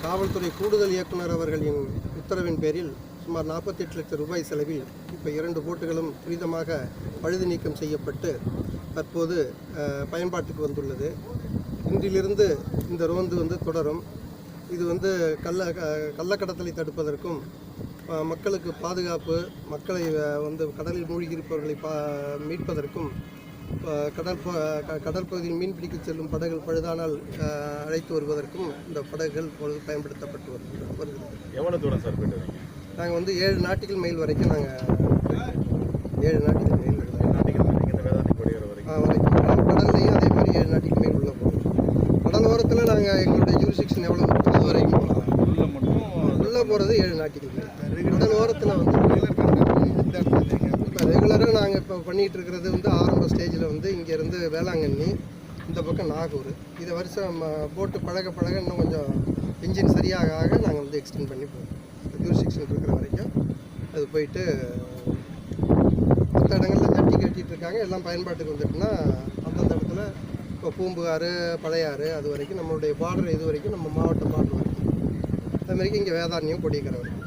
காவல்துறை கூடுதல் இயக்குனர் அவர்களின் உத்தரவின் பேரில் சுமார் 48 லட்சம் ரூபாய் செலவில் இப்போ 2 போட்டுகளும் துரிதமாக பழுது நீக்கம் செய்யப்பட்டு தற்போது பயன்பாட்டுக்கு வந்துள்ளது. இன்றிலிருந்து இந்த ரோந்து தொடரும். இது கள்ளக்கடத்தலை தடுப்பதற்கும் மக்களுக்கு பாதுகாப்பு, மக்களை கடலில் மூழ்கி இருப்பவர்களை மீட்பதற்கும் கடற்பகுதியில் மீன்பிடிக்க செல்லும் படகுகள் பழுதானால் அழைத்து வருவதற்கும் இந்த படகுகள் பொழுது பயன்படுத்தப்பட்டு வருகிறது. எவ்வளோ தூரம் சார் போயிட்டு வரீங்க? நாங்கள் 7 நாட்டிகள் மைல் வரைக்கும் நாங்கள் 7 நாட்டிகள் மைல் வரைக்கும் கடல்லையும் அதே மாதிரி 7 நாட்டிகள் மைல் உள்ள போகிறோம். கடல் ஓரத்தில் நாங்கள் எங்களுடைய ஜூரிஸ்டிக்ஷன் எவ்வளோ அது வரைக்கும் போகலாம். உள்ளே போகிறது 7 நாட்டிகள் மைல். கடல் ஓரத்தில் இப்போ ரெகுலராக நாங்கள் இப்போ பண்ணிகிட்டு இருக்கிறது ஆரம்ப ஸ்டேஜில் இங்கேருந்து வேளாங்கண்ணி, இந்த பக்கம் நாகூர். இதை வருஷம் போட்டு பழக இன்னும் கொஞ்சம் இன்ஜின் சரியாக நாங்கள் எக்ஸ்டெண்ட் பண்ணி போகிறோம். ஜூரிஸ்டிக்ஷன் இருக்கிற வரைக்கும் அது போயிட்டு மற்ற இடங்களில் ஜட்டி கட்டிகிட்டு இருக்காங்க. எல்லாம் பயன்பாட்டுக்கு வந்துட்டுன்னா அந்தந்த இடத்துல இப்போ பூம்புகார், பழையாறு அது வரைக்கும் நம்மளுடைய பார்டர் இது வரைக்கும் நம்ம மாவட்ட பார்டர் வரைக்கும். அது வரைக்கும் இங்கே வேதாரண்யம், கொடியக்கரை வரைக்கும்.